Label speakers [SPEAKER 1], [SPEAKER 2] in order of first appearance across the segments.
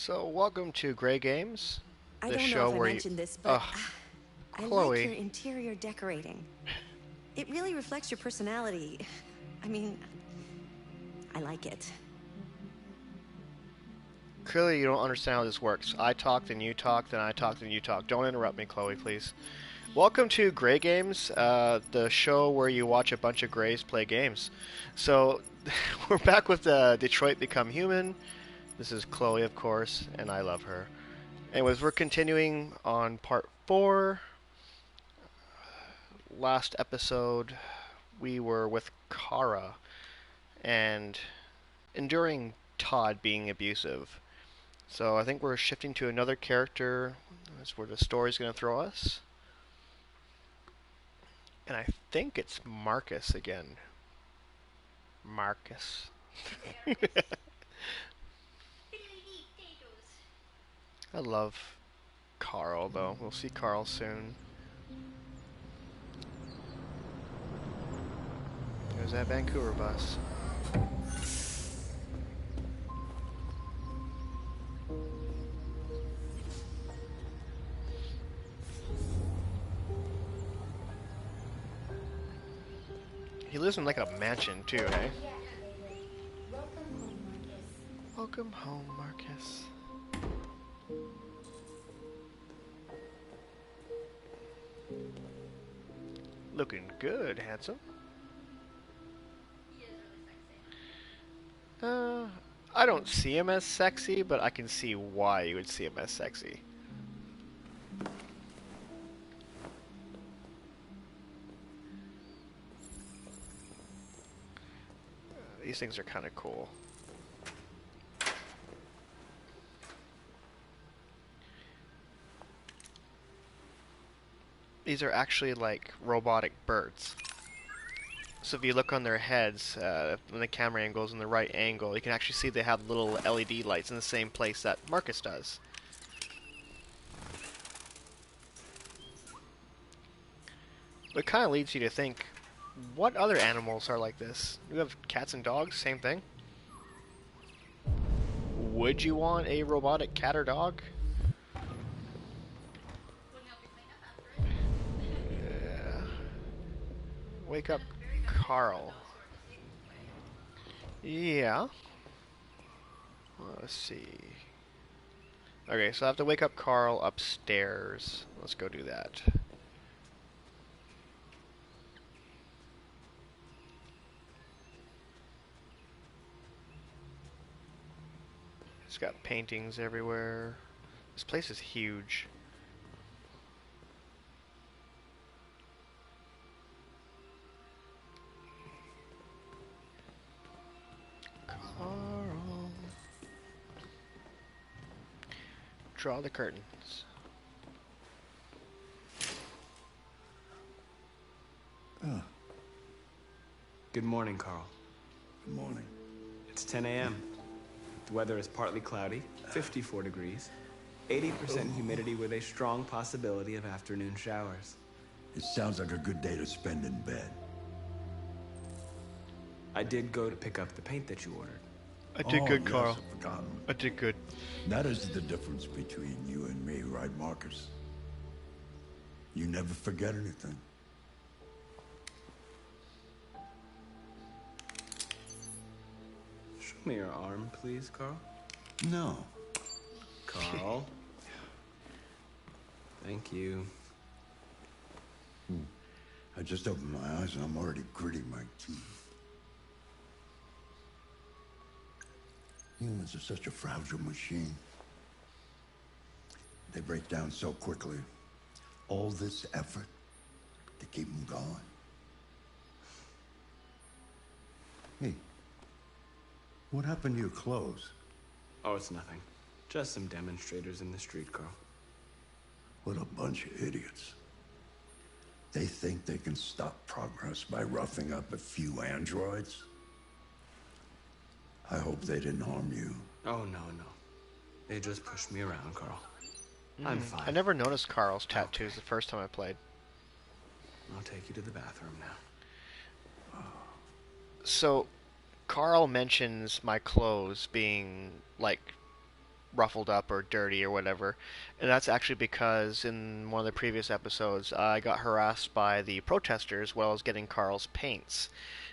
[SPEAKER 1] So, welcome to Gray Games,
[SPEAKER 2] I
[SPEAKER 1] the
[SPEAKER 2] don't know
[SPEAKER 1] show
[SPEAKER 2] if I
[SPEAKER 1] where you.
[SPEAKER 2] mentioned this, but
[SPEAKER 1] Ugh,
[SPEAKER 2] I like your
[SPEAKER 1] Chloe.
[SPEAKER 2] interior decorating. It really reflects your personality. I mean, I like it.
[SPEAKER 1] Clearly, you don't understand how this works. I talk, then you talk, then I talk, then you talk. Don't interrupt me, Chloe, please. Welcome to Gray Games, the show where you watch a bunch of Grays play games. So, we're back with Detroit Become Human. This is Chloe, of course, and I love her. Anyways, we're continuing on part 4. Last episode, we were with Kara and enduring Todd being abusive. So I think we're shifting to another character. That's where the story's going to throw us. And I think it's Marcus again. Marcus. I love Carl, though. We'll see Carl soon. There's that Vancouver bus. He lives in like a mansion, too, eh? Welcome home, Marcus. Looking good, handsome. Uh, I don't see him as sexy, but I can see why you would see him as sexy. These things are kind of cool. These are actually like robotic birds. So if you look on their heads, when the camera angle is in the right angle, you can actually see they have little LED lights in the same place that Marcus does. But it kind of leads you to think, what other animals are like this? You have cats and dogs, same thing. Would you want a robotic cat or dog? Yeah. Wake up, Carl. Yeah. Let's see. Okay, so I have to wake up Carl upstairs. Let's go do that. It's got paintings everywhere. This place is huge. Carl. Draw the curtains.
[SPEAKER 3] Good morning, Carl.
[SPEAKER 4] Good morning.
[SPEAKER 3] It's 10 a.m. The weather is partly cloudy, 54 degrees, 80% humidity with a strong possibility of afternoon showers.
[SPEAKER 4] It sounds like a good day to spend in bed.
[SPEAKER 3] I did go to pick up the paint that you ordered.
[SPEAKER 1] I did good,
[SPEAKER 4] yes,
[SPEAKER 1] Carl.
[SPEAKER 4] I've forgotten.
[SPEAKER 1] I did good.
[SPEAKER 4] That is the difference between you and me, right, Marcus? You never forget anything.
[SPEAKER 3] Show me your arm, please, Carl.
[SPEAKER 4] No.
[SPEAKER 3] Carl. Thank you.
[SPEAKER 4] I just opened my eyes and I'm already gritting my teeth. Humans are such a fragile machine. They break down so quickly. All this effort to keep them going. Hey, what happened to your clothes?
[SPEAKER 3] Oh, it's nothing. Just some demonstrators in the street, Carl.
[SPEAKER 4] What a bunch of idiots. They think they can stop progress by roughing up a few androids. I hope they didn't harm you.
[SPEAKER 3] Oh, no. They just pushed me around, Carl. I'm fine.
[SPEAKER 1] I never noticed Carl's tattoos the first time I played.
[SPEAKER 3] I'll take you to the bathroom now.
[SPEAKER 1] So, Carl mentions my clothes being, like, ruffled up or dirty or whatever. And that's actually because in one of the previous episodes, I got harassed by the protesters while I was getting Carl's paints.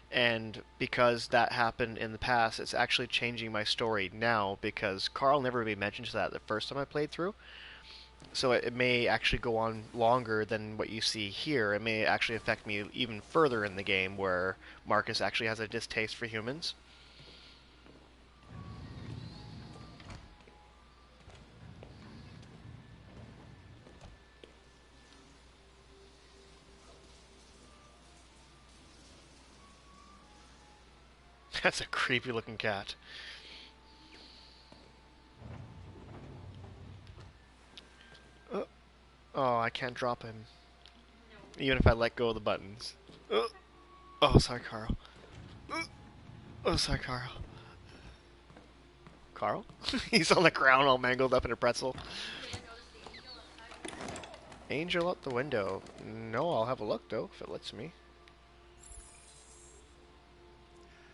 [SPEAKER 1] And because that happened in the past, it's actually changing my story now because Carl never really mentioned that the first time I played through. So it may actually go on longer than what you see here. It may actually affect me even further in the game where Marcus actually has a distaste for humans. That's a creepy looking cat. Oh, I can't drop him. Even if I let go of the buttons. Oh, sorry, Carl. Oh, sorry, Carl. Carl? He's on the ground all mangled up in a pretzel. Angel out the window. No, I'll have a look, though, if it lets me.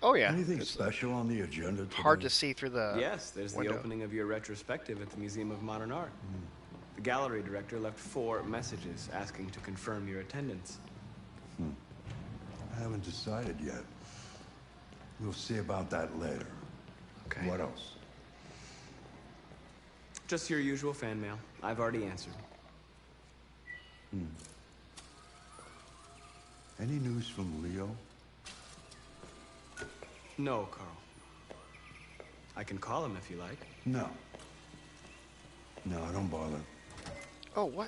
[SPEAKER 1] Oh, yeah.
[SPEAKER 4] Anything special on the agenda today?
[SPEAKER 1] Hard to see through the
[SPEAKER 3] Yes, there's
[SPEAKER 1] window.
[SPEAKER 3] the opening of your retrospective at the Museum of Modern Art. The gallery director left 4 messages asking to confirm your attendance.
[SPEAKER 4] I haven't decided yet. We'll see about that later.
[SPEAKER 3] Okay.
[SPEAKER 4] What else?
[SPEAKER 3] Just your usual fan mail. I've already answered.
[SPEAKER 4] Any news from Leo?
[SPEAKER 3] No, Carl. I can call him if you like.
[SPEAKER 4] No. No, don't bother.
[SPEAKER 1] Oh, what?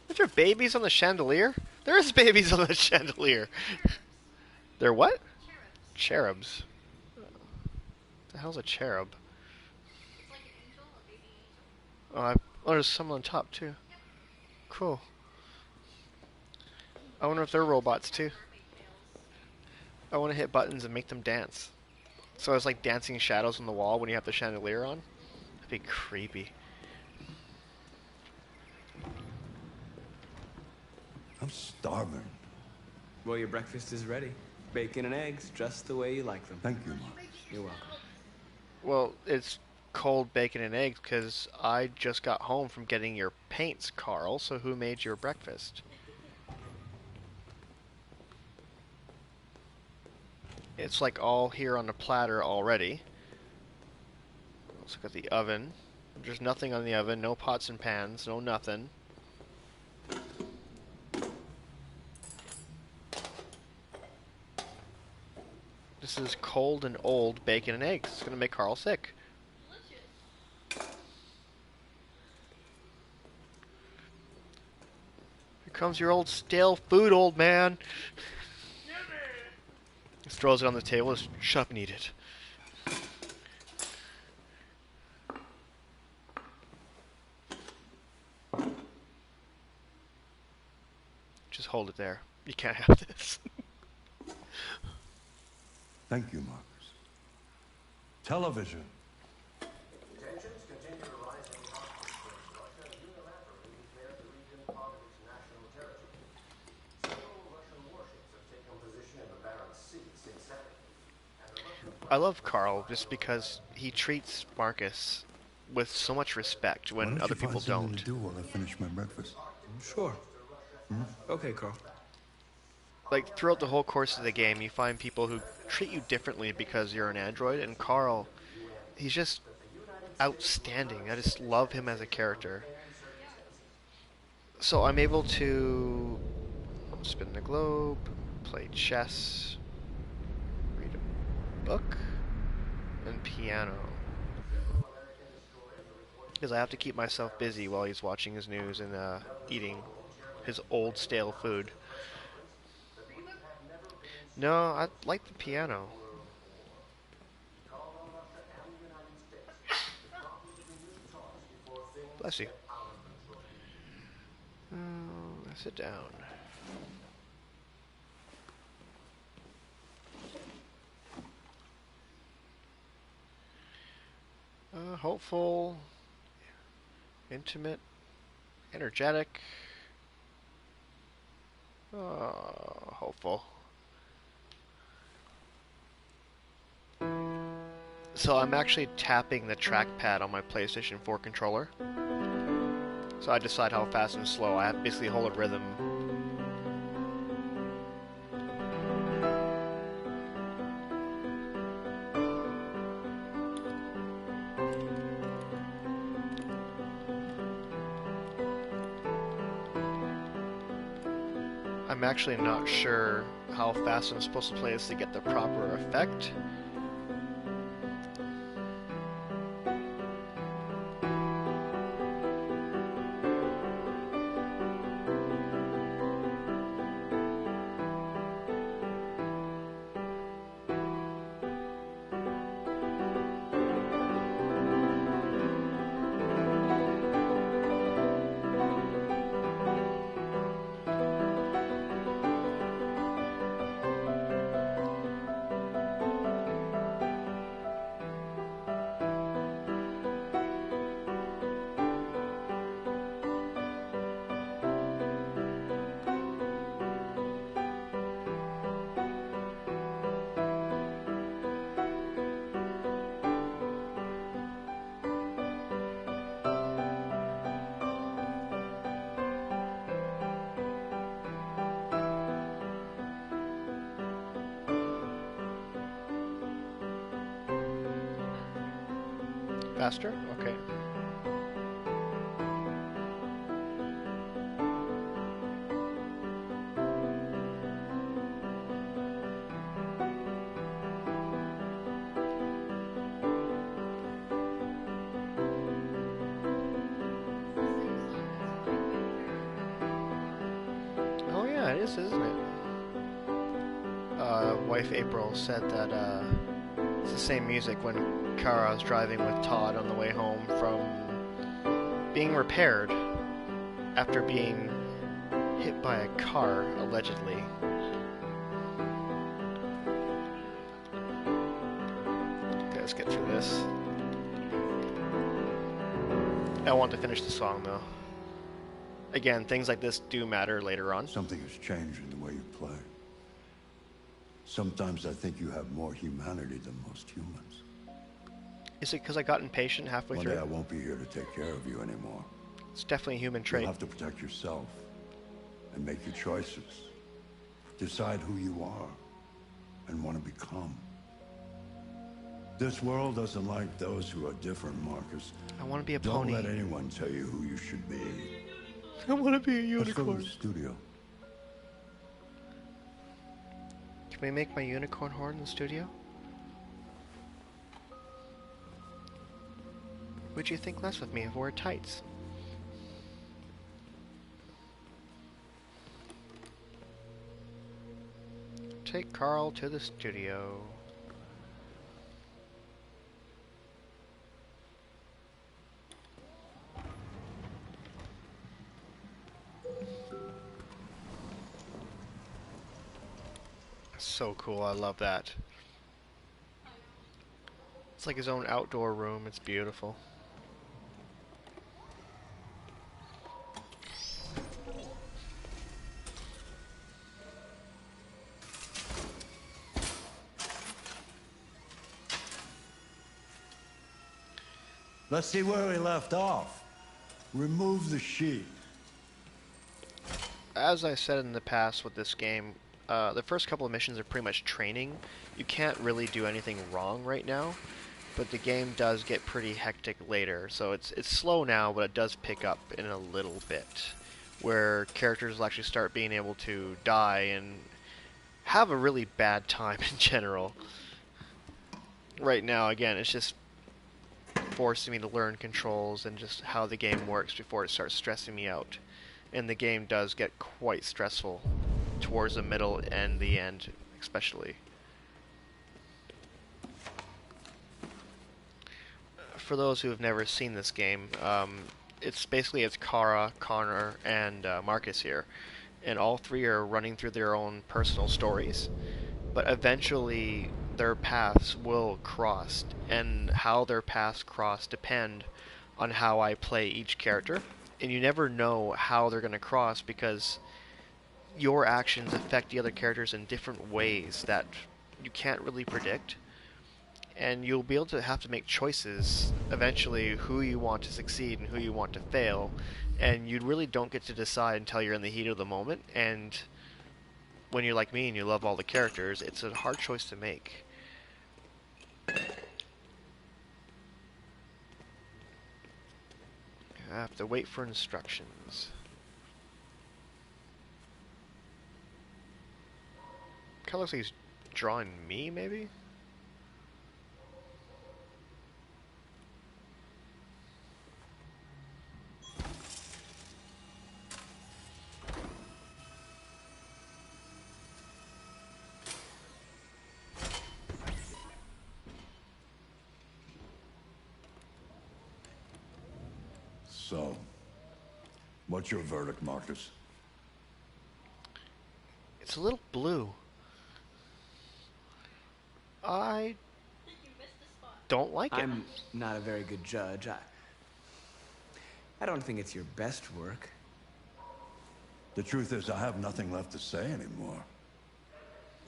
[SPEAKER 1] Are there babies on the chandelier? There's babies on the chandelier. They're what? Cherubs. The hell's a cherub? Oh, there's some on top too. Cool. I wonder if they're robots too. I want to hit buttons and make them dance. So it's like dancing shadows on the wall when you have the chandelier on. That'd be creepy.
[SPEAKER 4] I'm starving.
[SPEAKER 3] Well, your breakfast is ready. Bacon and eggs, just the way you like them.
[SPEAKER 4] Thank you, Marcus.
[SPEAKER 3] You're welcome.
[SPEAKER 1] Well, it's cold bacon and eggs because I just got home from getting your paints, Carl. So who made your breakfast? It's like all here on the platter already. Let's look at the oven. There's nothing on the oven, no pots and pans, no nothing. This is cold and old bacon and eggs. It's gonna make Carl sick. Here comes your old stale food, old man. Just throws it on the table. Just shut up and eat it. Just hold it there. You can't have this.
[SPEAKER 4] Thank you, Marcus. Television.
[SPEAKER 5] Tensions continue to rise in Russia unilaterally declared the region part of its national territory. Several Russian warships have taken position in the Barents Sea since Saturday.
[SPEAKER 1] I love Carl just because he treats Marcus with so much respect
[SPEAKER 4] Why
[SPEAKER 1] when
[SPEAKER 4] don't
[SPEAKER 1] other
[SPEAKER 4] you find
[SPEAKER 1] people
[SPEAKER 4] something
[SPEAKER 1] don't.
[SPEAKER 4] to do while I finish my breakfast?
[SPEAKER 3] Sure. Okay, Carl.
[SPEAKER 1] Like throughout the whole course of the game, you find people who treat you differently because you're an android, and Carl, he's just outstanding. I just love him as a character. So I'm able to spin the globe, play chess, read a book, and piano. Because I have to keep myself busy while he's watching his news and eating his old stale food. No, I like the piano. Bless you. Sit down. Hopeful, intimate, energetic. Hopeful. So I'm actually tapping the trackpad on my PlayStation 4 controller. So I decide how fast and slow. I have basically hold a rhythm. I'm actually not sure how fast I'm supposed to play this to get the proper effect. Faster? Okay. Oh yeah, it is, isn't it? Wife April said that it's the same music when Kara's driving with Todd on the way home from being repaired after being hit by a car, allegedly. Okay, let's get through this. I want to finish the song though. Again, things like this do matter later on.
[SPEAKER 4] Something has changed in the way you play. Sometimes I think you have more humanity than most humans.
[SPEAKER 1] Is it because I got impatient halfway
[SPEAKER 4] One
[SPEAKER 1] through?
[SPEAKER 4] day I won't be here to take care of you anymore.
[SPEAKER 1] It's definitely a human
[SPEAKER 4] You'll
[SPEAKER 1] trait.
[SPEAKER 4] have to protect yourself and make your choices. Decide who you are and want to become. This world doesn't like those who are different, Marcus.
[SPEAKER 1] I want to be a
[SPEAKER 4] Don't
[SPEAKER 1] pony.
[SPEAKER 4] let anyone tell you who you should be.
[SPEAKER 1] I want to be a
[SPEAKER 4] Let's go to
[SPEAKER 1] unicorn.
[SPEAKER 4] the studio.
[SPEAKER 1] Can we make my unicorn horn in the studio? Would you think less of me if I wore tights? Take Carl to the studio. So cool, I love that. It's like his own outdoor room, it's beautiful.
[SPEAKER 4] Let's see where we left off. Remove the sheet.
[SPEAKER 1] As I said in the past with this game, the first couple of missions are pretty much training. You can't really do anything wrong right now, but the game does get pretty hectic later. So it's slow now, but it does pick up in a little bit, where characters will actually start being able to die and have a really bad time in general. Right now, again, it's just forcing me to learn controls and just how the game works before it starts stressing me out. And the game does get quite stressful towards the middle and the end, especially. For those who have never seen this game, it's Kara, Connor, and Marcus here, and all three are running through their own personal stories, but eventually their paths will cross, and how their paths cross depend on how I play each character, and you never know how they're going to cross because your actions affect the other characters in different ways that you can't really predict. and you'll be able to have to make choices eventually who you want to succeed and who you want to fail, and you really don't get to decide until you're in the heat of the moment. And when you're like me and you love all the characters, it's a hard choice to make. I have to wait for instructions. Kind of looks like he's drawing me, maybe?
[SPEAKER 4] So, what's your verdict, Marcus?
[SPEAKER 1] It's a little blue. I don't like it.
[SPEAKER 3] I'm not a very good judge. I don't think it's your best work.
[SPEAKER 4] The truth is, I have nothing left to say anymore.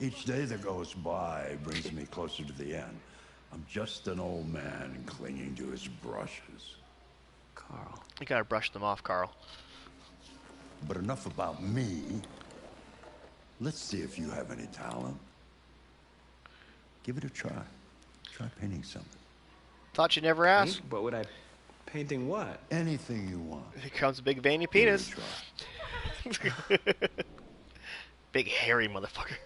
[SPEAKER 4] Each day that goes by brings me closer to the end. I'm just an old man clinging to his brushes.
[SPEAKER 3] Carl.
[SPEAKER 1] You gotta brush them off, Carl.
[SPEAKER 4] But enough about me. Let's see if you have any talent. Give it a try. Try painting something.
[SPEAKER 1] Thought you'd never ask.
[SPEAKER 3] What would I... Painting what?
[SPEAKER 4] Anything you want.
[SPEAKER 1] Here comes a big veiny
[SPEAKER 4] Give it a
[SPEAKER 1] penis.
[SPEAKER 4] try.
[SPEAKER 1] Big hairy motherfucker.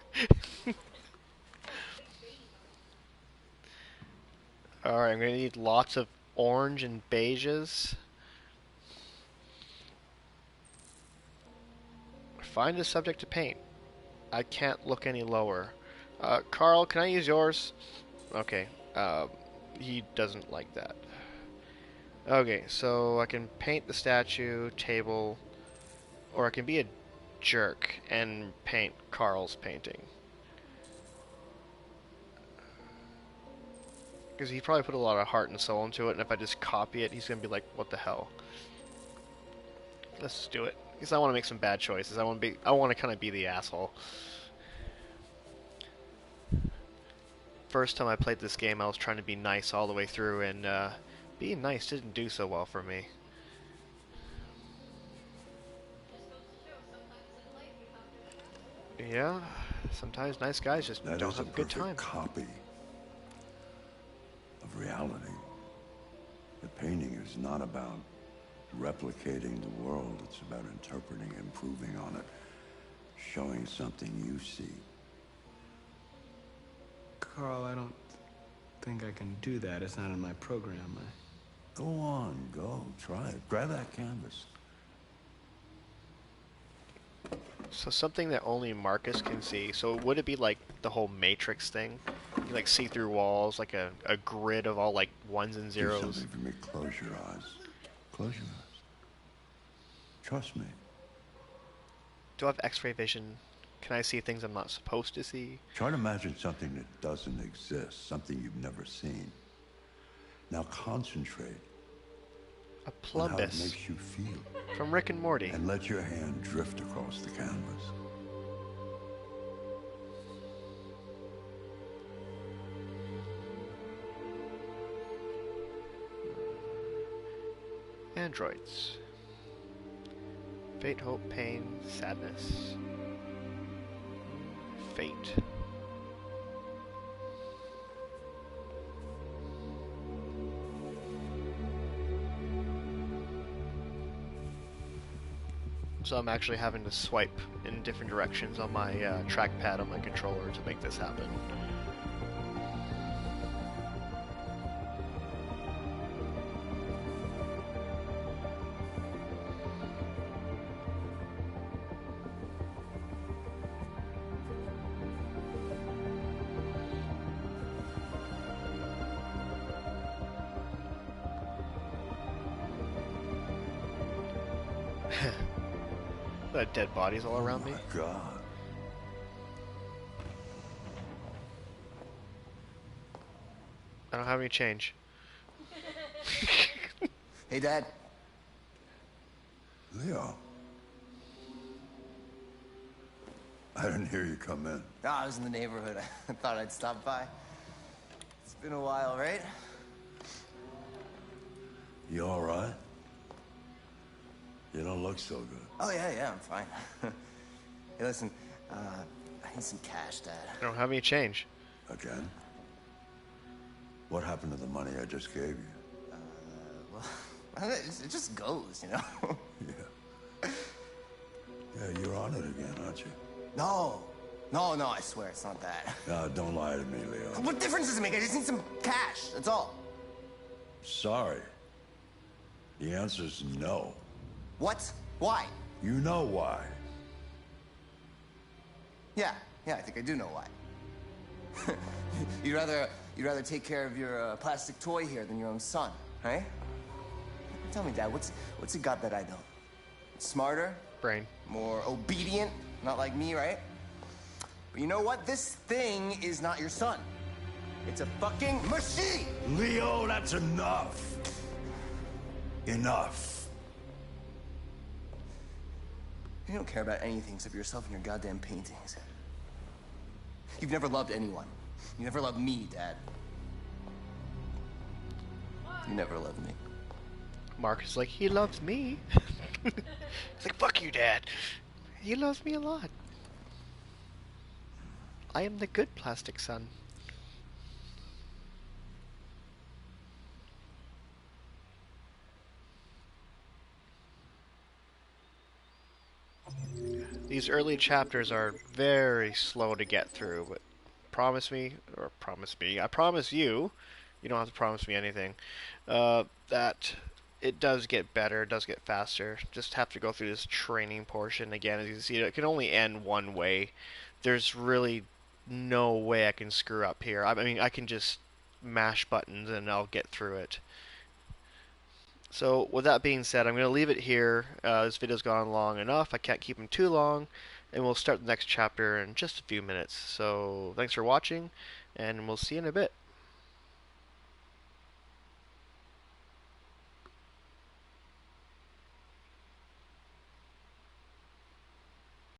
[SPEAKER 1] Alright, I'm gonna need lots of orange and beiges. Find a subject to paint. I can't look any lower. Carl, can I use yours? Okay. He doesn't like that. Okay, so I can paint the statue, table, or I can be a jerk and paint Carl's painting. Because he probably put a lot of heart and soul into it, and if I just copy it, he's going to be like, what the hell? Let's just do it. Because I want to make some bad choices. I want to kind of be the asshole. First time I played this game, I was trying to be nice all the way through, and being nice didn't do so well for me. Yeah, sometimes nice guys just
[SPEAKER 4] That
[SPEAKER 1] don't
[SPEAKER 4] is a
[SPEAKER 1] have a good
[SPEAKER 4] perfect
[SPEAKER 1] time.
[SPEAKER 4] copy of reality. The painting is not about replicating the world. It's about interpreting, improving on it, showing something you see.
[SPEAKER 3] Carl, I don't think I can do that. It's not in my program.
[SPEAKER 4] Go on, go, try it. Grab that canvas.
[SPEAKER 1] So something that only Marcus can see. So would it be like the whole Matrix thing? You like see through walls, like a grid of all like ones and
[SPEAKER 4] Do
[SPEAKER 1] zeros.
[SPEAKER 4] something for me. Close your eyes. Close your eyes. Trust me.
[SPEAKER 1] Do I have X-ray vision? Can I see things I'm not supposed to see?
[SPEAKER 4] Try to imagine something that doesn't exist, something you've never seen. Now concentrate
[SPEAKER 1] A
[SPEAKER 4] on how it
[SPEAKER 1] plumbus
[SPEAKER 4] makes you feel.
[SPEAKER 1] from Rick and Morty.
[SPEAKER 4] And let your hand drift across the canvas.
[SPEAKER 1] Androids. Fate, hope, pain, sadness. Fate. So I'm actually having to swipe in different directions on my trackpad on my controller to make this happen. Dead bodies all around me.
[SPEAKER 4] Oh my God.
[SPEAKER 1] I don't have any change.
[SPEAKER 6] Hey, Dad.
[SPEAKER 4] Leo. I didn't hear you come in.
[SPEAKER 6] Oh, I was in the neighborhood. I thought I'd stop by. It's Been a while, right?
[SPEAKER 4] You all right? You don't look so good.
[SPEAKER 6] Oh, yeah, I'm fine. Hey, listen, I need some cash, Dad.
[SPEAKER 1] I don't have any change.
[SPEAKER 4] Again? What happened to the money I just gave you?
[SPEAKER 6] Well, it just goes, you know?
[SPEAKER 4] Yeah. Yeah, you're on it again, aren't you?
[SPEAKER 6] No, I swear it's not that.
[SPEAKER 4] No, don't lie to me, Leo.
[SPEAKER 6] What difference does it make? I just need some cash, that's all.
[SPEAKER 4] Sorry. The answer's no.
[SPEAKER 6] What? Why?
[SPEAKER 4] You know why.
[SPEAKER 6] Yeah, I think I do know why. You'd rather take care of your plastic toy here than your own son, right? Tell me, Dad, what's it got that I don't? Smarter?
[SPEAKER 1] Brain.
[SPEAKER 6] More obedient? Not like me, right? But you know what? This thing is not your son. It's a fucking machine!
[SPEAKER 4] Leo, that's enough. Enough.
[SPEAKER 6] You don't care about anything except yourself and your goddamn paintings. You've never loved anyone. You never loved me, Dad. You never loved me.
[SPEAKER 1] Mark is like, he loves me. It's like, fuck you, Dad. He loves me a lot. I am the good plastic son. These early chapters are very slow to get through, but promise me, I promise you, you don't have to promise me anything, that it does get better, it does get faster. Just have to go through this training portion again. As you can see, it can only end one way. There's really no way I can screw up here. I mean, I can just mash buttons and I'll get through it. So with that being said, I'm going to leave it here. This video's gone long enough. I can't keep them too long. And we'll start the next chapter in just a few minutes. So thanks for watching, and we'll see you in a bit.